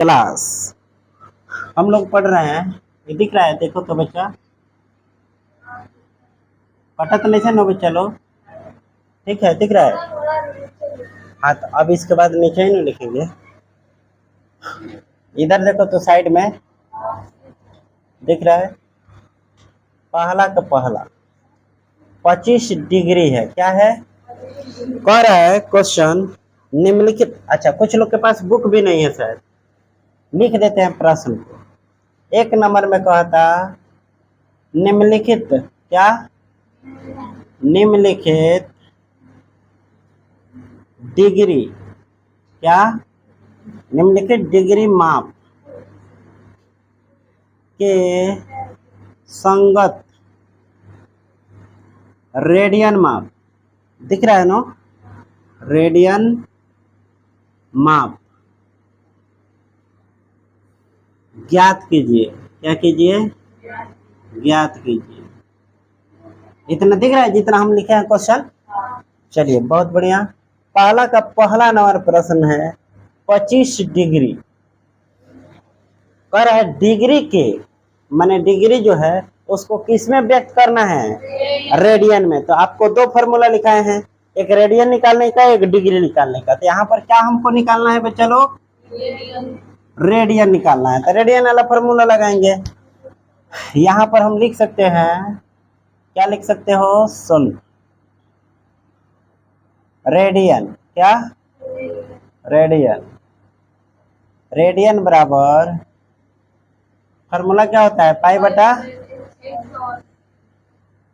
Class हम लोग पढ़ रहे हैं। ये दिख रहा है, देखो तो बच्चा पढ़ा तो नहीं है नो बच्चा लोग, ठीक है दिख रहा है। हाँ तो अब इसके बाद नीचे ही नहीं लिखेंगे, इधर देखो तो साइड में दिख रहा है पहला का पहला 25 डिग्री है। क्या है कह रहा है क्वेश्चन निम्नलिखित। अच्छा कुछ लोग के पास बुक भी नहीं है शायद, लिख देते हैं प्रश्न को। एक नंबर में कहता निम्नलिखित क्या, निम्नलिखित डिग्री क्या, निम्नलिखित डिग्री माप के संगत रेडियन माप, दिख रहा है नो, रेडियन माप ज्ञात कीजिए। क्या कीजिए, ज्ञात कीजिए। इतना दिख रहा है जितना हम लिखे हैं क्वेश्चन। चलिए बहुत बढ़िया। पहला का पहला नंबर प्रश्न है 25 डिग्री। कह रहा है डिग्री के माने डिग्री जो है उसको किस में व्यक्त करना है, रेडियन में। तो आपको दो फॉर्मूला लिखाए हैं, एक रेडियन निकालने का, एक डिग्री निकालने का। तो यहाँ पर क्या हमको निकालना है बच्चा लोग, रेडियन निकालना है। तो रेडियन वाला फॉर्मूला लगाएंगे। यहाँ पर हम लिख सकते हैं, क्या लिख सकते हो, सुन रेडियन क्या, रेडियन, रेडियन बराबर फॉर्मूला क्या होता है, पाई बटा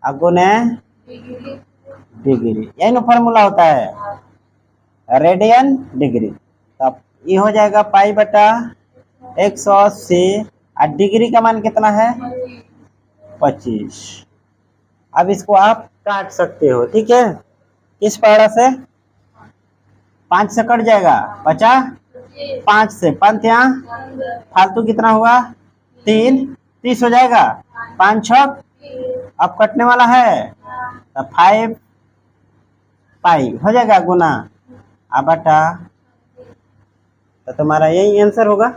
गुने डिग्री, यही ना फॉर्मूला होता है रेडियन डिग्री। तब ये हो जाएगा पाई बटा 180 और डिग्री का मान कितना है 25। अब इसको आप काट सकते हो, ठीक है। किस पहाड़ा से, 5 से कट जाएगा, बचा 5 से, 5 यहाँ फालतू कितना हुआ 3, 30 हो जाएगा, 5 6 अब कटने वाला है तो 5 पाई हो जाएगा गुना अब बटा। तो तुम्हारा यही आंसर होगा,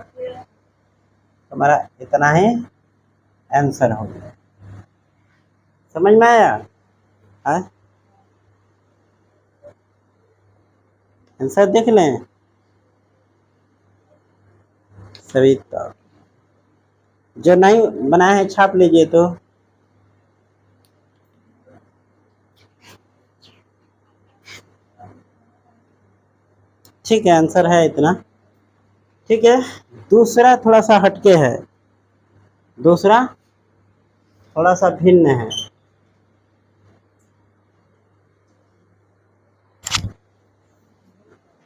तुम्हारा इतना ही आंसर होगा। समझ में आया है? आंसर देख लें सभी। तो जो नहीं बनाया है छाप लीजिए। तो ठीक है आंसर है इतना, ठीक है। दूसरा थोड़ा सा हटके है, दूसरा थोड़ा सा भिन्न है।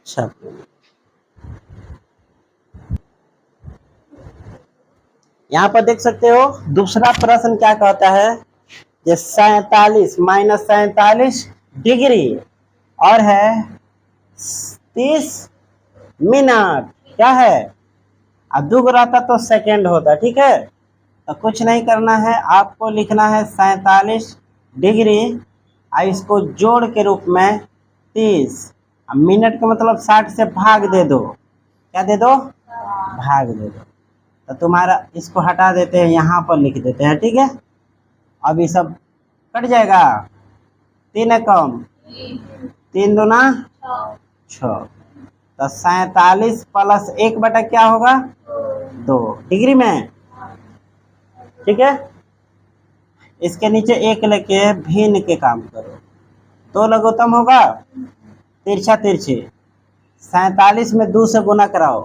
अच्छा यहाँ पर देख सकते हो दूसरा प्रश्न क्या कहता है, ये 47 माइनस 47 डिग्री और है 30 मिनट। क्या है, अब दुग रहता तो सेकेंड होता, ठीक है। तो कुछ नहीं करना है, आपको लिखना है 47 डिग्री और इसको जोड़ के रूप में 30, मिनट का मतलब 60 से भाग दे दो। क्या दे दो, भाग दे दो। तो तुम्हारा इसको हटा देते हैं, यहाँ पर लिख देते हैं, ठीक है। अब ये सब कट जाएगा, 3 कम 3 दूना 6। तो 47 प्लस 1 बटा क्या होगा 2 डिग्री में, ठीक है। इसके नीचे 1 लेके भिन्न के काम करो, 2 लघुत्तम होगा, तिरछा तिरछी 47 में 2 से गुना कराओ।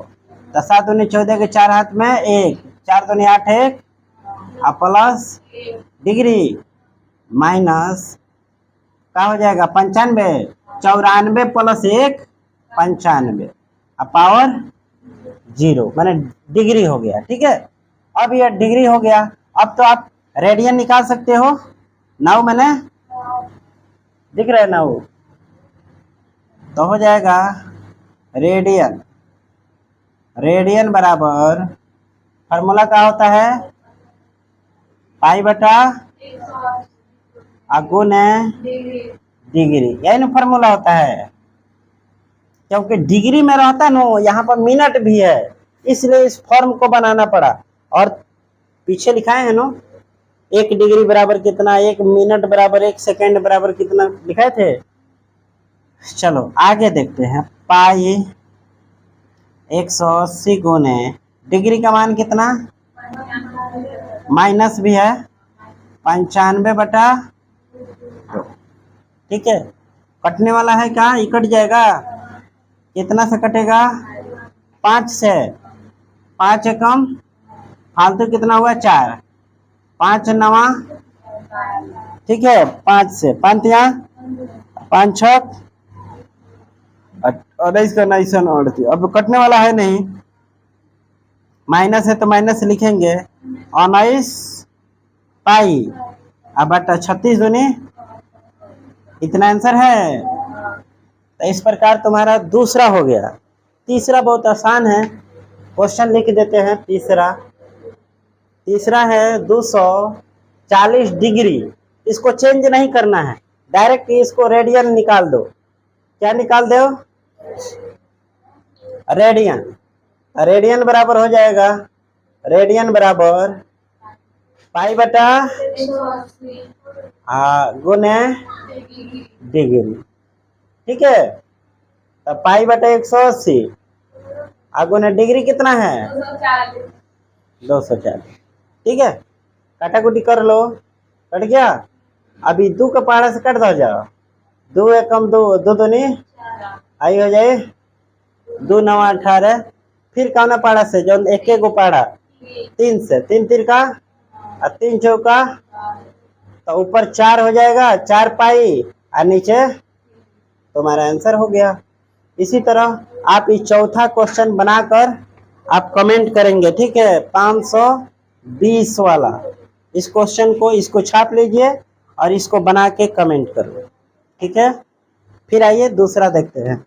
तो 7 दूनी 14 के 4 हाथ में 1, 4 दूनी 8 1 और प्लस डिग्री माइनस क्या हो जाएगा 95, 94 प्लस 1 95 और पावर 0 माने डिग्री हो गया, ठीक है। अब यह डिग्री हो गया। अब तो आप रेडियन निकाल सकते हो। 9 मैंने दिख रहा है 9, तो हो जाएगा रेडियन, रेडियन बराबर फार्मूला क्या होता है पाई बटा गुने डिग्री, यही ना फार्मूला होता है। क्योंकि डिग्री में रहता है नो, यहाँ पर मिनट भी है इसलिए इस फॉर्म को बनाना पड़ा। और पीछे लिखाए है ना, 1 डिग्री बराबर कितना, 1 मिनट बराबर 1 सेकेंड बराबर कितना लिखाए थे। चलो आगे देखते हैं। पाई 180 गुने डिग्री का मान कितना, माइनस भी है 95/2। ठीक है, कटने वाला है क्या, ये कट जाएगा। कितना से कटेगा, 5 से। 5 एकम फालतू कितना हुआ, 4। 5 नवा, ठीक है, 5 से 5 यहाँ, 5 छक 28 का 938। अब कटने वाला है नहीं, माइनस है तो माइनस लिखेंगे। 19 पाई अब बटा 36 दूनी, इतना आंसर है। तो इस प्रकार तुम्हारा दूसरा हो गया। तीसरा बहुत आसान है, क्वेश्चन लिख देते हैं। तीसरा है 240 डिग्री। इसको चेंज नहीं करना है, डायरेक्ट इसको रेडियन निकाल दो। क्या निकाल दो, रेडियन। रेडियन बराबर हो जाएगा, रेडियन बराबर पाई बटा गुने डिग्री। ठीक है, तो पाई बटा 180 गुने डिग्री कितना है, 240। ठीक है, काटाकुटी कर लो, कट गया। अभी 2 का पहाड़ा से कट दो जाओ, 2 एकम 2, 2 दूनी आई हो जाए, 2 9 18। फिर कौना पहाड़ा से, जो एक गो पहाड़ा 3 से, 3 तीर का 3 चौका, तो ऊपर 4 हो जाएगा, 4 पाई और नीचे तुम्हारा आंसर हो गया। इसी तरह आप इस चौथा क्वेश्चन बनाकर आप कमेंट करेंगे। ठीक है, 520 वाला इस क्वेश्चन को, इसको छाप लीजिए और इसको बना के कमेंट करो। ठीक है, फिर आइए दूसरा देखते हैं।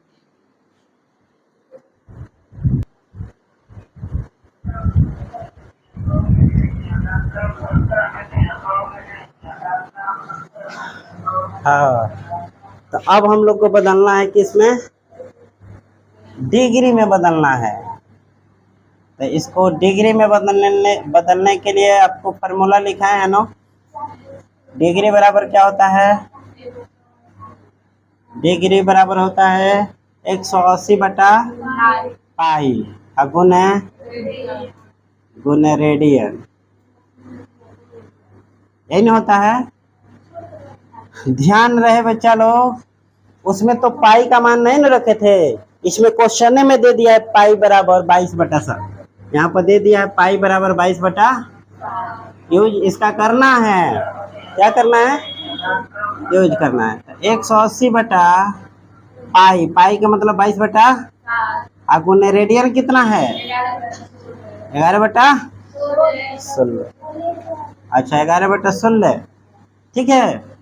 हाँ, तो अब हम लोग को बदलना है, किसमें, डिग्री में बदलना है। तो इसको डिग्री में बदलने के लिए आपको फॉर्मूला लिखा है ना। डिग्री बराबर क्या होता है, डिग्री बराबर होता है 180 बटा पाई गुने रेडियन। यही नहीं होता है। ध्यान रहे बच्चा लोग, उसमें तो पाई का मान नहीं न रखे थे, इसमें क्वेश्चन में दे दिया है पाई बराबर 22/7। यहाँ पर दे दिया है पाई बराबर 22/। यूज इसका करना है, क्या करना है, यूज करना है। 180 बटा पाई, पाई का मतलब 22/। गुने रेडियन कितना है, 11/16। अच्छा, 11/16। ठीक है,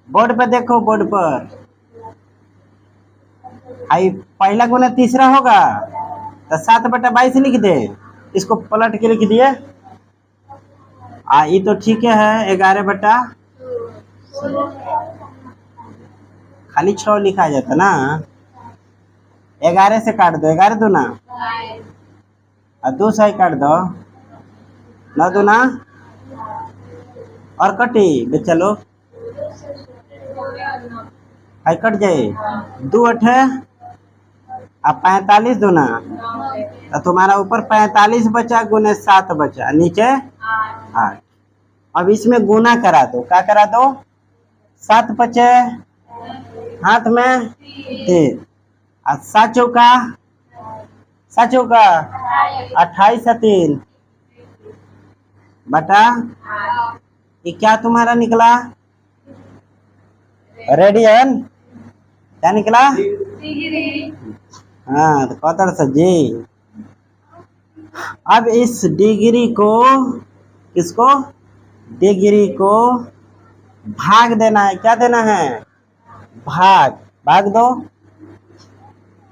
बोर्ड पर देखो, बोर्ड पर आई पहला गुना तीसरा होगा तो 7/22 लिख दे, इसको पलट के लिख दिए। ये तो ठीक है, 11/16 खाली 6 लिखा जाता ना, 11 से काट दो, 11 दूना और 2 से काट दो, 9 दूना और कटी बच्चा लोग, आई कट जाए, 2 8 अब 45 दूना, तो तुम्हारा ऊपर 45 बचा गुने 7 बचा, नीचे 8। अब इसमें गुना करा दो, क्या करा दो, 7 बचे हाथ में 3 और 7 चौका 28 है 3 बटा, ये क्या तुम्हारा निकला, रेडियन। क्या निकला, हाँ, तो कतर से जी। अब इस डिग्री को, किसको, डिग्री को भाग देना है। क्या देना है, भाग दो।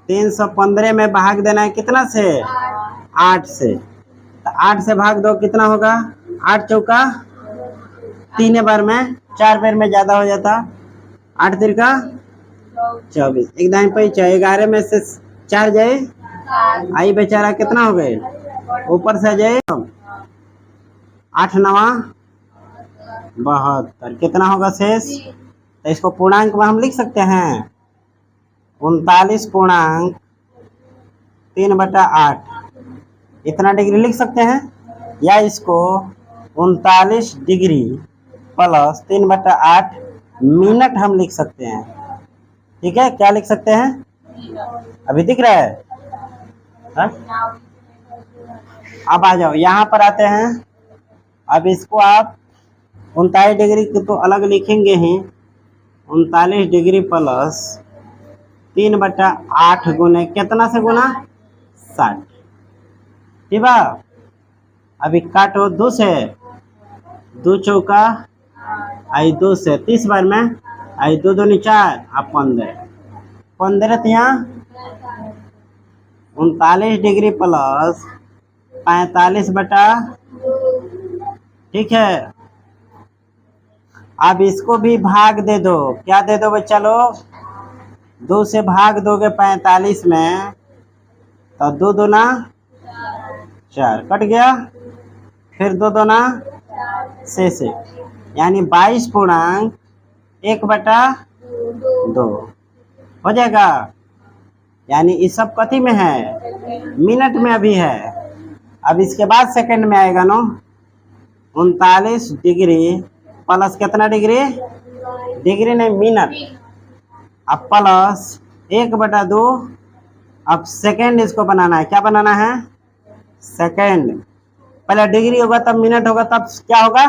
315 में भाग देना है कितना से, 8 से। तो 8 से भाग दो, कितना होगा, 8 चौका 3 बार में, 4 बार में ज्यादा हो जाता, 8 3 का 24, एकदम पैसा 11 में से 4 जाए आई बेचारा कितना हो गए, ऊपर से जाए 8 9 72, कितना होगा शेष। तो इसको पूर्णांक में हम लिख सकते हैं 39.3/8, इतना डिग्री लिख सकते हैं। या इसको 39 डिग्री प्लस 3/8 मिनट हम लिख सकते हैं। ठीक है, क्या लिख सकते हैं, अभी दिख रहा है हा? अब आ जाओ यहाँ पर आते हैं। अब इसको आप 39 डिग्री की तो अलग लिखेंगे ही, 39 डिग्री प्लस 3/8 गुने कितना से गुना 60। ठीक है, अभी काटो 2 से, 2 चौका आई 2 से 30 बार में आई 2 दूनी 4 आप 15 यहाँ 39 डिग्री प्लस 45/, ठीक है। अब इसको भी भाग दे दो, क्या दे दो बच्चा लोग, 2 से भाग दोगे 45 में तो 2 दूना 4 कट गया, फिर 2 दूना शेष, यानी 22.1/2 हो जाएगा। यानी इस सब कथी में है, मिनट में अभी है। अब इसके बाद सेकंड में आएगा नो, 39 डिग्री प्लस कितना डिग्री, डिग्री नहीं मिनट, अब प्लस 1/2। अब सेकंड इसको बनाना है, क्या बनाना है, सेकंड। पहले डिग्री होगा तब मिनट होगा तब क्या होगा,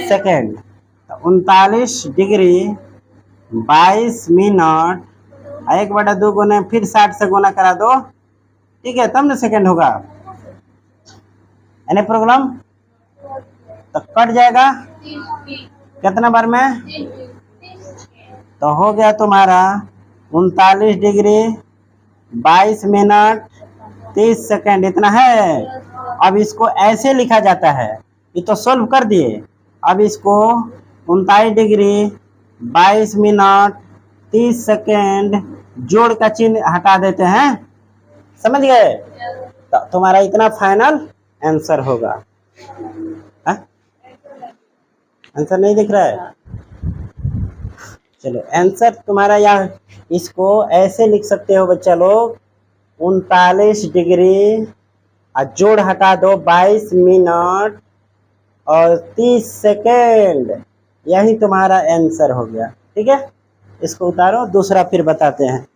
सेकंड। तो 39 डिग्री 22 मिनट 1/2 गुने फिर 60 से गुना करा दो, ठीक है, तब ना सेकंड होगा। यानी प्रॉब्लम तो कट जाएगा कितना बार में, तो हो गया तुम्हारा 39 डिग्री 22 मिनट 30 सेकंड, इतना है। अब इसको ऐसे लिखा जाता है, ये तो सोल्व कर दिए। अब इसको 39 डिग्री 22 मिनट 30 सेकंड जोड़ का चिन्ह हटा देते हैं, समझ गए। तो तुम्हारा इतना फाइनल आंसर होगा। आंसर नहीं दिख रहा है, चलो आंसर तुम्हारा यहाँ, इसको ऐसे लिख सकते हो बच्चा लोग, 39 डिग्री और जोड़ हटा दो 22 मिनट और 30 सेकेंड, यही तुम्हारा आंसर हो गया। ठीक है, इसको उतारो, दूसरा फिर बताते हैं।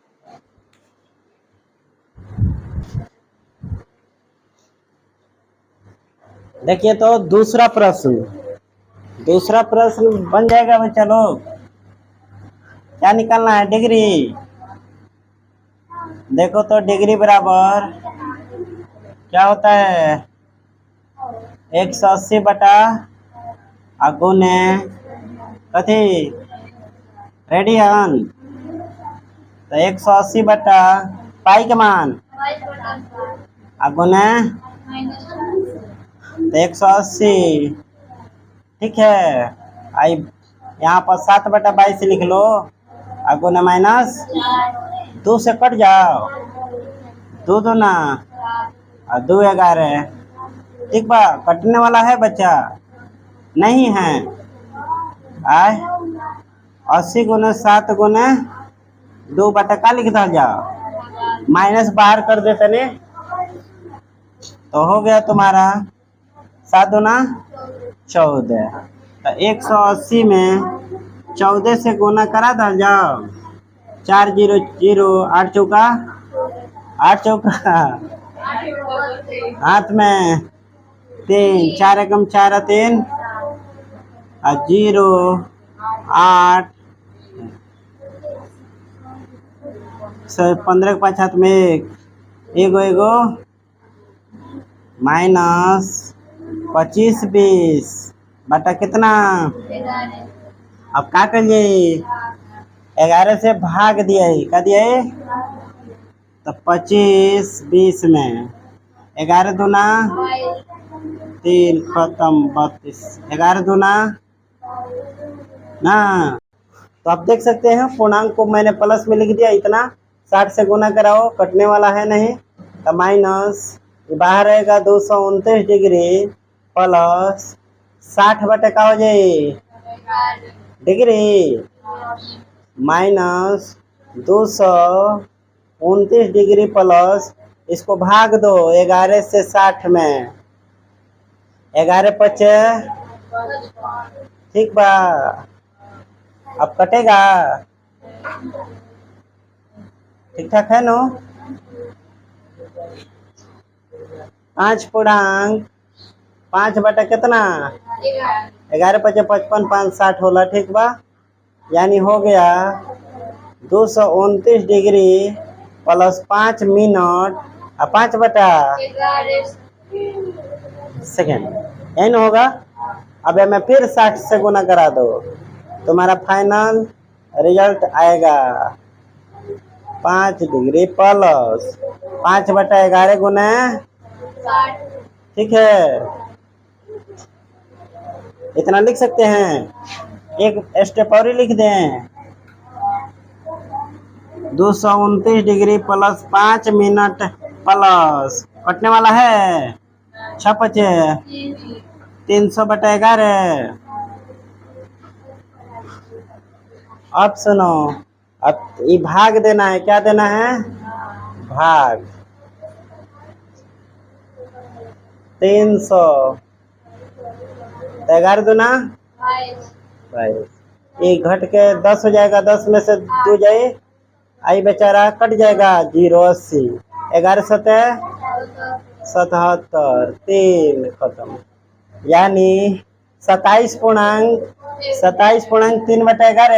देखिए तो दूसरा प्रश्न बन जाएगा बच्चा लोग। क्या निकालना है, डिग्री। देखो तो डिग्री बराबर क्या होता है, 180 बटा गुने कथी रेडियन। तो 180 बटा पाई के मान गुने 180, ठीक है। आई यहाँ पर 7/22 लिख लो, गुना माइनस 2 से कट जाओ, 2 दूना और 2 11, ठीक बा। कटने वाला है बच्चा, नहीं है। आए 80 गुना 7 गुना 2 बटा का लिख दो जाओ, माइनस बाहर कर देते ने, तो हो गया तुम्हारा 7 दूना 14। तो 180 में 14 से गुना करा दो जाओ, 4 0 0, 8 चौका हाथ में 3, 4 एकम 4 3 और 0 8 15 के 5 हाथ में 1 एगो माइनस 25 20 बटा कितना, अब क्या करिए, 11 से भाग दिए, क्या दिए, तो 25 20 में 11 दूना 3 खत्म 32, 11 दूना ना। तो आप देख सकते हैं पूर्णांक को मैंने प्लस में लिख दिया, इतना 60 से गुना कराओ, कटने वाला है नहीं, तो माइनस बाहर रहेगा 229 डिग्री प्लस 60 बटे का हो जाए डिग्री माइनस 229 डिग्री प्लस इसको भाग दो 11 से 60 में 11 पचे ठीक बा। अब कटेगा ठीक ठाक है नो। 5 बटा कितना 11 पचे 55 5 60 होला ठीक बा। यानी हो गया 229 डिग्री प्लस 5 मिनट 5 बटा सेकेंड यही ना होगा। अब मैं फिर 60 से गुना करा दो तुम्हारा फाइनल रिजल्ट आएगा 5 डिग्री प्लस 5 बटा 11 गुना ठीक है। इतना लिख सकते हैं। एक स्टेप और ही लिख दें 229 डिग्री प्लस 5 मिनट प्लस कटने वाला है 6 पचे 300 बटा 11। अब सुनो अब ये भाग देना है। क्या देना है भाग 300 11 दूना 22 ये घट के 10 हो जाएगा 10 में से 2 जाए आई बेचारा कट जाएगा 080 11 सतह 77 3 खत्म यानी 27.3 बटा 11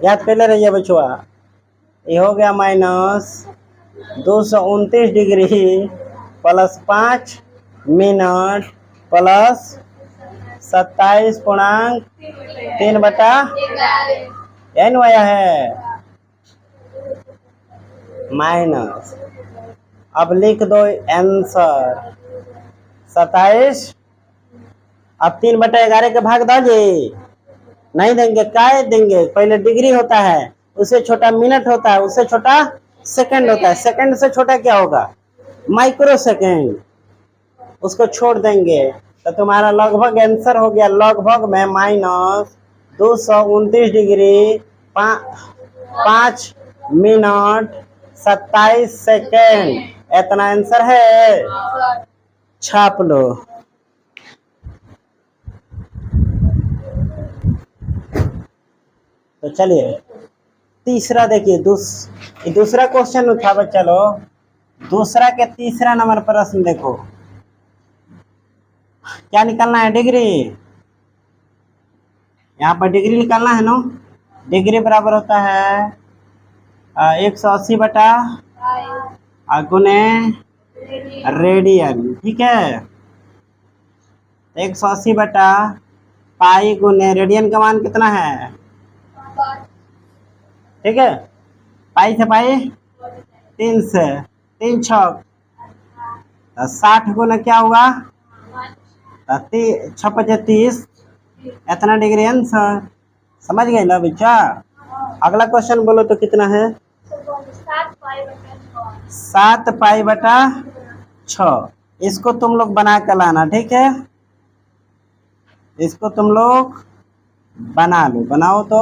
याद कर ले रही है बचुआ। ये हो गया minus 229 degree plus 5 minute plus 27.3 बटा एन आया है माइनस। अब लिख दो आंसर 27। अब 3 बटा 11 के भाग दाजे नहीं देंगे काय देंगे। पहले डिग्री होता है उससे छोटा मिनट होता है उससे छोटा सेकंड होता है सेकंड से छोटा क्या होगा माइक्रो सेकंड उसको छोड़ देंगे तो तुम्हारा लगभग आंसर हो गया लगभग में माइनस 229 डिग्री 5 मिनट 27 सेकंड इतना आंसर है। छाप लो। तो चलिए तीसरा देखिए दूसरा क्वेश्चन उठा बच्चा लो। दूसरा के तीसरा नंबर प्रश्न देखो क्या निकालना है डिग्री। यहाँ पर डिग्री निकालना है नो। डिग्री बराबर होता है 180 बटा गुने रेडियन ठीक है। 180 बटा पाई गुने रेडियन का मान कितना है ठीक है। पाई से पाई 3 से 3 छक 60 गुना क्या होगा 6 पचे 30 इतना डिग्री आंसर समझ गए ना बच्चा। अगला क्वेश्चन बोलो तो कितना है 7 पाई बटा 6। इसको तुम लोग बना कर लाना ठीक है। इसको तुम लोग बना लो बनाओ तो